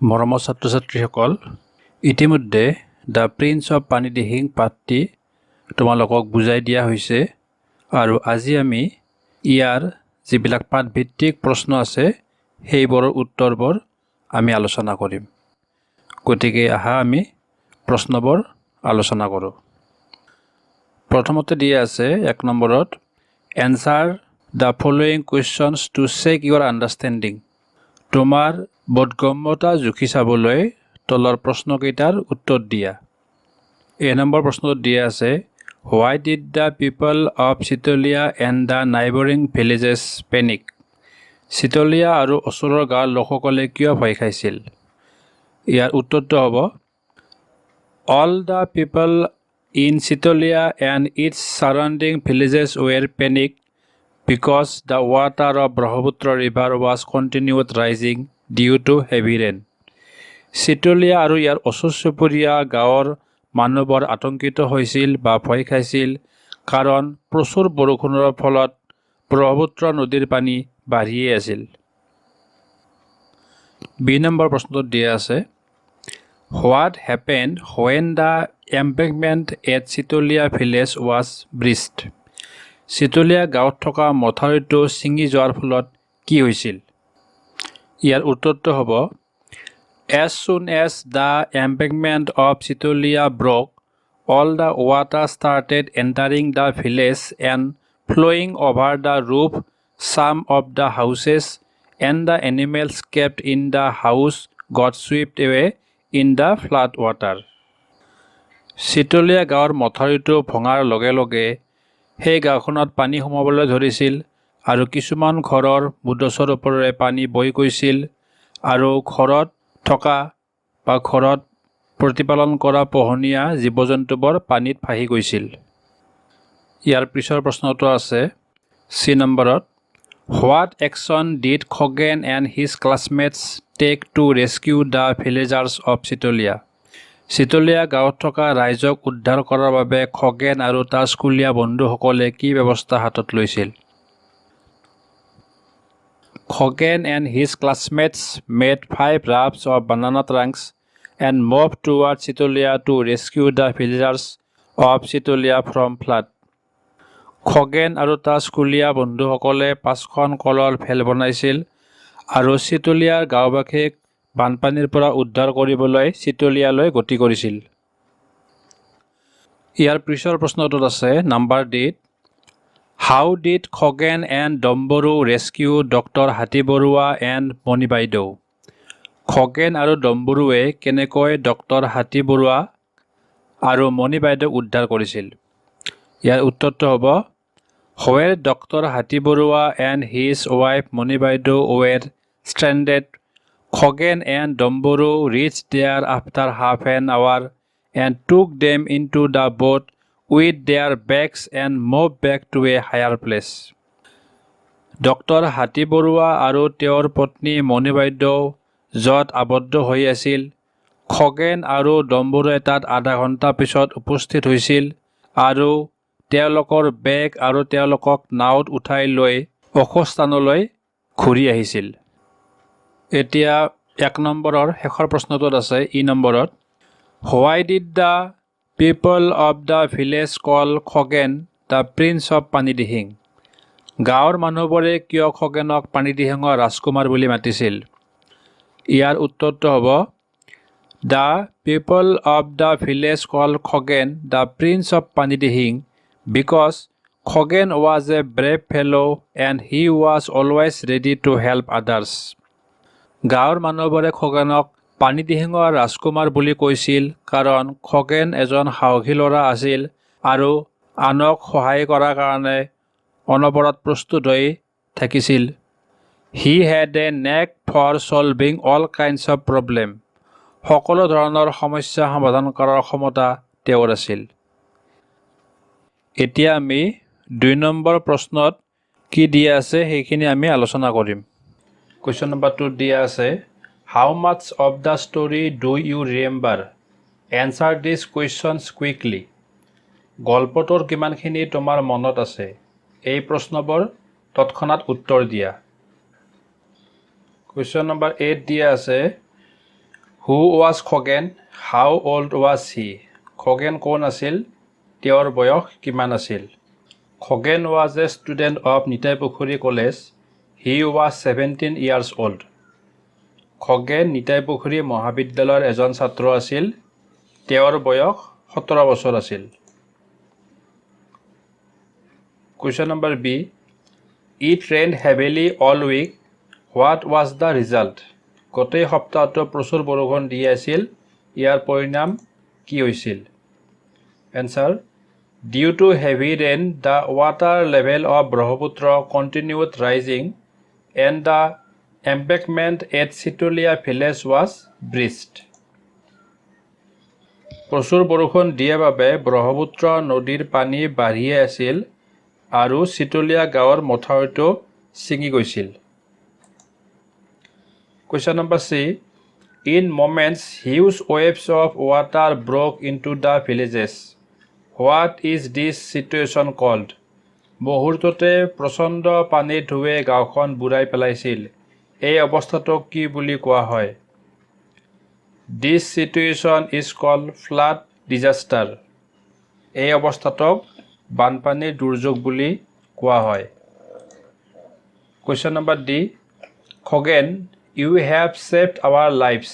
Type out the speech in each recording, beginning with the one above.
মৰমৰ ছাত্ৰ-ছাত্ৰীসকল, ইতিমধ্যে দ্য প্ৰিন্স অফ পানী দিহিং পাঠটি তোমালোকক বুজাই দিয়া হৈছে আৰু আজি আমি ইয়াৰ যিবিলাক পাঠভিত্তিক প্ৰশ্ন আছে সেইবোৰৰ উত্তৰবোৰ আমি আলোচনা কৰিম। গতিকে আহা আমি প্ৰশ্নবোৰ আলোচনা কৰোঁ। প্ৰথমতে দিয়া আছে 1 নম্বৰত answer the following questions to check your understanding. তোমাৰ বোধগম্যতা জুখি চাবলৈ তলৰ প্ৰশ্নকেইটাৰ উত্তৰ দিয়া। এ নম্বৰ প্ৰশ্নটোত দিয়া আছে why did the people of Chitalia and the neighbouring villages panic. Chitalia আৰু ওচৰৰ গাঁৱৰ লোকসকলে কিয় ভয় খাইছিল? ইয়াৰ উত্তৰটো হ'ব all the people in Chitalia and its surrounding villages were panic because the water of Brahmaputra river was continued rising due to heavy rain. চিতলীয়া আৰু ইয়াৰ ওচৰ চুবুৰীয়া গাঁৱৰ মানুহবোৰ আতংকিত হৈছিল বা ভয় খাইছিল কাৰণ প্ৰচুৰ বৰষুণৰ ফলত ব্ৰহ্মপুত্ৰ নদীৰ পানী বাঢ়িয়ে আছিল। বি নম্বৰ প্ৰশ্নটোত দিয়া আছে What happened when the embankment at Sitolia village was breached? চিতলীয়া গাঁৱত থকা মথাউৰিটো ছিঙি যোৱাৰ ফলত কি হৈছিল? ইয়াৰ উত্তৰটো হ'ব As soon as the embankment of Sitolia broke, all the water started entering the village and flowing over the roof. Some of the houses and the animals kept in the house got swept away in the flood water. চিতলীয়া গাঁৱৰ মথাউৰিটো ভঙাৰ লগে লগে সেই গাঁওখনত পানী সোমাবলৈ ধৰিছিল আৰু কিছুমান ঘৰৰ মুধচৰ ওপৰেৰে পানী বৈ গৈছিল আৰু ঘৰত থকা বা ঘৰত প্ৰতিপালন কৰা পোহনীয়া জীৱ-জন্তুবোৰ পানীত ভাহি গৈছিল। ইয়াৰ পিছৰ প্ৰশ্নটো আছে চি নম্বৰত what action did Khagen and his classmates take to rescue the villagers of Chitalia. Chitalia গাঁৱত থকা ৰাইজক উদ্ধাৰ কৰাৰ বাবে খগেন আৰু তাৰ স্কুলীয়া বন্ধুসকলে কি ব্যৱস্থা হাতত লৈছিল? Khagen and his classmates made 5 rafts of banana trunks and moved toward Sitolia to rescue the villagers of Sitolia from flood. Khagen আৰু তাৰ স্কুলীয়া বন্ধুসকলে 5খন কলৰ ভেল বনাইছিল আৰু চিতলীয়াৰ গাঁওবাসীক বানপানীৰ পৰা উদ্ধাৰ কৰিবলৈ চিতলীয়ালৈ গতি কৰিছিল। ইয়াৰ পিছৰ প্ৰশ্নটোত আছে number did how did Khagen and Dambaru rescue doctor Hati Barua and মণি বাইদেউ। খগেন আৰু ডম্বৰুৱে কেনেকৈ ডক্টৰ হাতী বৰুৱা আৰু মণি বাইদেউক উদ্ধাৰ কৰিছিল? ইয়াৰ উত্তৰটো হ'ব Where Dr. Hati Borua and his wife Moni Baidu were stranded, Khoghen and Domburu reached there after half an hour and took them into the boat with their bags and moved back to a higher place. Dr. Hati Borua আৰু তেওঁৰ পত্নী মণি বাইদেউ য'ত আবদ্ধ হৈ আছিল, খগেন আৰু ডম্বৰুৱে তাত আধা ঘণ্টা পিছত উপস্থিত হৈছিল আৰু তেওঁলোকৰ বেগ আৰু তেওঁলোকক নাওত উঠাই লৈ ওখ স্থানলৈ ঘূৰি আহিছিল। এতিয়া 1 নম্বৰৰ শেষৰ প্ৰশ্নটোত আছে ই নম্বৰত হোৱাই did the people of the village call Khagen the prince of পানী দিহিং। গাঁৱৰ মানুহবোৰে কিয় খগেনক পানী দিহিঙৰ ৰাজকুমাৰ বুলি মাতিছিল? ইয়াৰ উত্তৰটো হ'ব the people of the village call Khagen the prince of পানী Dihing because Khoghen was a brave fellow and he was always ready to help others. গাঁৱৰ মানুহবোৰে খগেনক পানী দিহিঙৰ ৰাজকুমাৰ বুলি কৈছিল কাৰণ খগেন এজন সাহসী ল'ৰা আছিল আৰু আনক সহায় কৰাৰ কাৰণে অনবৰত প্ৰস্তুত হৈ থাকিছিল। He had a knack for solving all kinds of problem. সকলো ধৰণৰ সমস্যা সমাধান কৰাৰ ক্ষমতা তেওঁৰ আছিল। এতিয়া আমি 2 নম্বৰ প্ৰশ্নত কি দিয়া আছে সেইখিনি আমি আলোচনা কৰিম। কুৱেশ্যন নম্বৰ 2 দিয়া আছে how much of the story do you remember? Answer this questions quickly. গল্পটোৰ কিমানখিনি তোমাৰ মনত আছে? এই প্ৰশ্নবোৰ তৎক্ষণাত উত্তৰ দিয়া। Question number 8 দিয়া আছে who was Khagen, how old was he? Khagen কোন আছিল, তেওঁৰ বয়স কিমান আছিল? Khagen was a student of Nitai Pukhuri college, he was 17 years old. Khagen Nitai Pukhuri মহাবিদ্যালয়ৰ এজন ছাত্ৰ আছিল, তেওঁৰ বয়স 17 বছৰ আছিল। Question number B. It rained heavily all week. What was the result? গোটেই সপ্তাহটো প্ৰচুৰ বৰষুণ দি আছিল, ইয়াৰ পৰিণাম কি হৈছিল? Answer. Due to heavy rain, the water level of Brahmaputra continued rising and the embankment at Sitolia village was breached. প্ৰচুৰ বৰষুণ দিয়াৰ বাবে ব্ৰহ্মপুত্ৰ নদীৰ পানী বাঢ়ি আছিল আৰু চিতলীয়া গাঁৱৰ মথাউৰিটো ছিঙি গৈছিল। Question number C. In moments, huge waves of water broke into the villages. What is this situation called? মুহূৰ্ততে প্ৰচণ্ড পানীৰ ঢৌৱে গাঁওখন বুৰাই পেলাইছিল। এই অৱস্থাটোক কি বুলি কোৱা হয়? This situation is called flood disaster. এই অৱস্থাটোক বানপানীৰ দুৰ্যোগ বুলি কোৱা হয়। Question number D. Khoghen, you have saved our lives,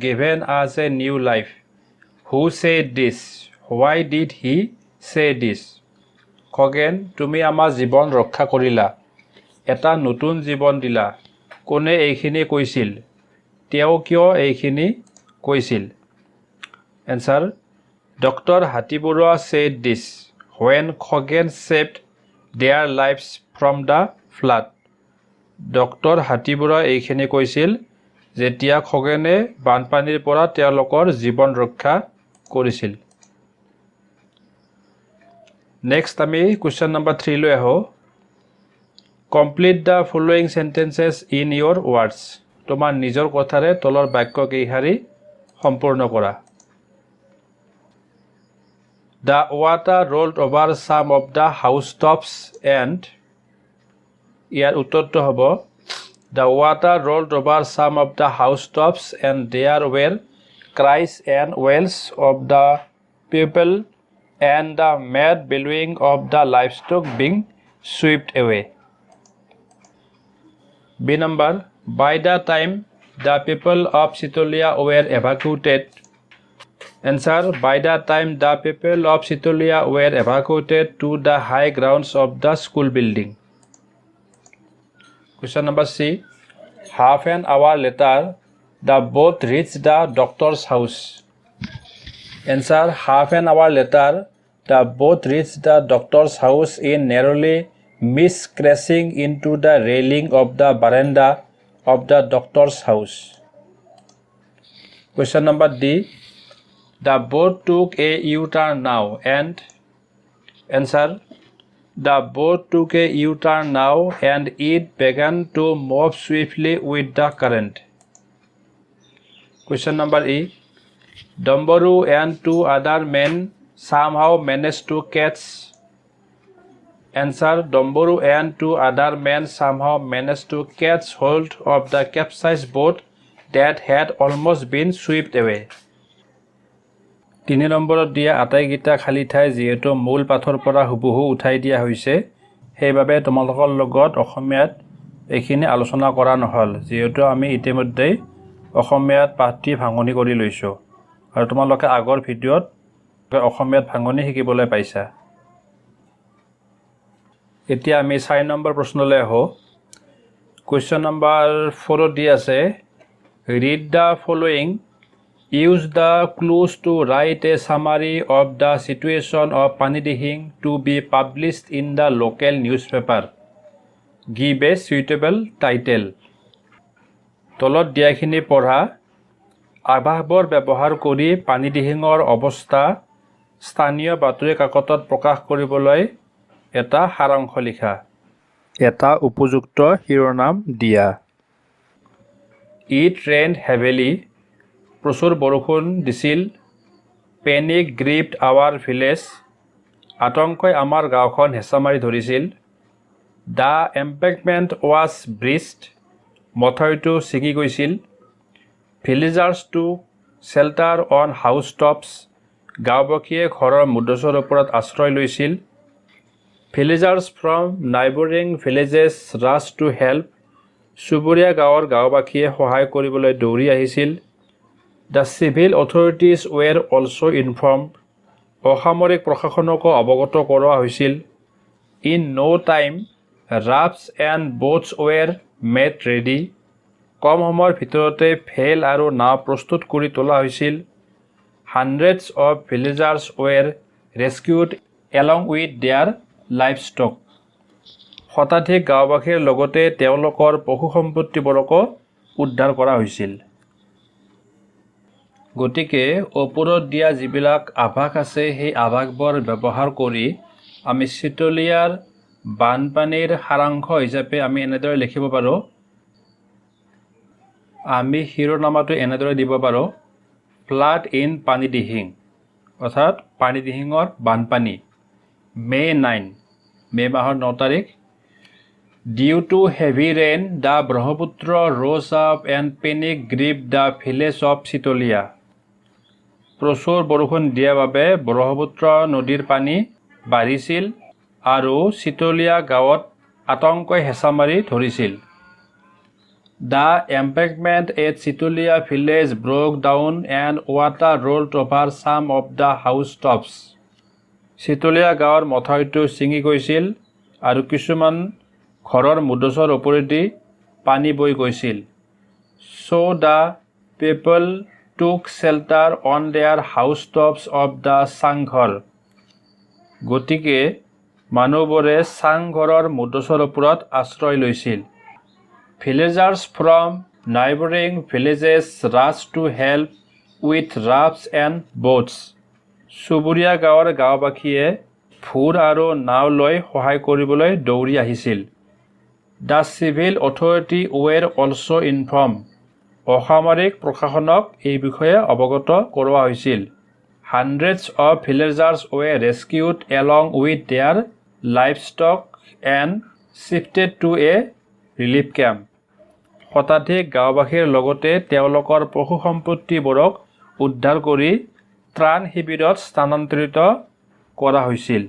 given us a new life. Who said this? Why did he say this? Khoghen, তুমি আমাৰ জীৱন ৰক্ষা কৰিলা, এটা নতুন জীৱন দিলা। কোনে এইখিনি কৈছিল? তেওঁ কিয় এইখিনি কৈছিল? Answer. Dr. Hatiburua said this when Khoghen saved their lives from the flood. Doctor Hatibaruah এইখিনি কৈছিল যেতিয়া খগেনে বানপানীৰ পৰা তেওঁলোকৰ জীৱন ৰক্ষা কৰিছিল। নেক্সট আমি কুৱেশ্যন নম্বৰ 3 লৈ আহোঁ। Complete the following sentences in your words. তোমাৰ নিজৰ কথাৰে তলৰ বাক্য কেইশাৰী সম্পূৰ্ণ কৰা। The water rolled over some of the housetops and ইয়াৰ উত্তৰটো হ'ব The water rolled over some of the housetops and there were cries and wails of the people and the mad bellowing of the livestock being swept away. B number. By the time the people of Sitolia were evacuated. Answer. By the time the people of Sitolia were evacuated to the high grounds of the school building. Question number C. Half an hour later, the boat reached the doctor's house. Answer. Half an hour later, the boat reached the doctor's house in narrowly missed crashing into the railing of the veranda of the doctor's house. Question number D. The boat took a U-turn now and Answer. The boat took a U-turn now and it began to move swiftly with the current. Question number E. Domboru and 2 other men somehow managed to catch. Answer. Domboru and 2 other men somehow managed to catch hold of the capsized boat that had almost been swept away. 3 নম্বৰত দিয়া আটাইকেইটা খালী ঠাই যিহেতু মূল পাঠৰ পৰা হুবহু উঠাই দিয়া হৈছে, সেইবাবে তোমালোকৰ লগত অসমীয়াত এইখিনি আলোচনা কৰা নহ'ল, যিহেতু আমি ইতিমধ্যে অসমীয়াত পাঠটি ভাঙনি কৰি লৈছোঁ আৰু তোমালোকে আগৰ ভিডিঅ'ত অসমীয়াত ভাঙনি শিকিবলৈ পাইছা। এতিয়া আমি 4 নম্বৰ প্ৰশ্নলৈ আহোঁ। কুৱেশ্যন নম্বৰ 4 দি আছে read the following, use the clues to write a summary of the situation of Panidihing to be published in the local newspaper. Give a suitable title. তলত দিয়াখিনি পঢ়া, আভাসবোৰ ব্যৱহাৰ কৰি পানীদিহিঙৰ অৱস্থা স্থানীয় বাতৰি কাকতত প্ৰকাশ কৰিবলৈ এটা সাৰাংশ লিখা। এটা উপযুক্ত শিৰোনাম দিয়া। It rained heavily. প্ৰচুৰ বৰষুণ দিছিল। Panic gripped our village. আতংকই আমাৰ গাঁওখন হেঁচা মাৰি ধৰিছিল। The embankment was breached. মথাউৰিটো ছিগি গৈছিল। Villagers took shelter on housetops. গাঁওবাসীয়ে ঘৰৰ মুধচৰ ওপৰত আশ্ৰয় লৈছিল। Villagers from neighboring villages rushed to help. চুবুৰীয়া গাঁৱৰ গাঁওবাসীয়ে সহায় কৰিবলৈ দৌৰি আহিছিল। The civil authorities were also informed. অসামৰিক প্ৰশাসনকো অৱগত কৰোৱা হৈছিল। In no time, rafts and boats were made ready. কম সময়ৰ ভিতৰতে ভেল আৰু নাও প্ৰস্তুত কৰি তোলা হৈছিল। Hundreds of villagers were rescued along with their livestock. শতাধিক গাঁওবাসীৰ লগতে তেওঁলোকৰ পশু সম্পত্তিবোৰকো উদ্ধাৰ কৰা হৈছিল। গতিকে ওপৰত দিয়া যিবিলাক আভাস আছে সেই আভাসবোৰ ব্যৱহাৰ কৰি আমি চিতলীয়াৰ বানপানীৰ সাৰাংশ হিচাপে আমি এনেদৰে লিখিব পাৰোঁ। আমি শিৰোনামাটো এনেদৰে দিব পাৰোঁ, ফ্লাড ইন পানীদিহিং, অৰ্থাৎ পানীদিহিঙৰ বানপানী। মে 9, মে মাহৰ 9 তাৰিখ। Due to heavy rain the Brahmaputra rose up and panic grip the village of Chitalia. প্ৰচুৰ বৰষুণ দিয়াৰ বাবে ব্ৰহ্মপুত্ৰ নদীৰ পানী বাঢ়িছিল আৰু চিতলীয়া গাঁৱত আতংকই হেঁচা মাৰি ধৰিছিল। The embankment at Chitalia village broke down and water rolled over some of the housetops. Chitalia গাঁৱৰ মথাউৰিটো ছিঙি গৈছিল আৰু কিছুমান ঘৰৰ মুধচৰ ওপৰেদি পানী বৈ গৈছিল। So' the people took shelter on their housetops of the চাংঘৰ। গতিকে মানুহবোৰে চাংঘৰৰ মুধচৰ ওপৰত আশ্ৰয় লৈছিল। Villagers from neighboring villages rushed to help with rafts and boats. চুবুৰীয়া গাঁৱৰ গাঁওবাসীয়ে ভূৰ আৰু নাও লৈ সহায় কৰিবলৈ দৌৰি আহিছিল। The civil authority were also informed. অসামৰিক প্ৰশাসনক এই বিষয়ে অৱগত কৰোৱা হৈছিল। Hundreds of villagers were rescued along with their livestock and shifted to a relief camp. শতাধিক গাঁওবাসীৰ লগতে তেওঁলোকৰ পশু সম্পত্তিবোৰক উদ্ধাৰ কৰি ত্ৰাণ শিবিৰত স্থানান্তৰিত কৰা হৈছিল।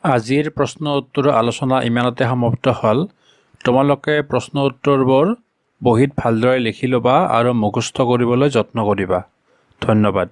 আজিৰ প্ৰশ্ন উত্তৰ আলোচনা ইমানতে সমাপ্ত হ'ল। তোমালোকে প্ৰশ্ন উত্তৰবোৰ বহীত ভালদৰে লিখি ল'বা আৰু মুখস্থ কৰিবলৈ যত্ন কৰিবা। ধন্যবাদ।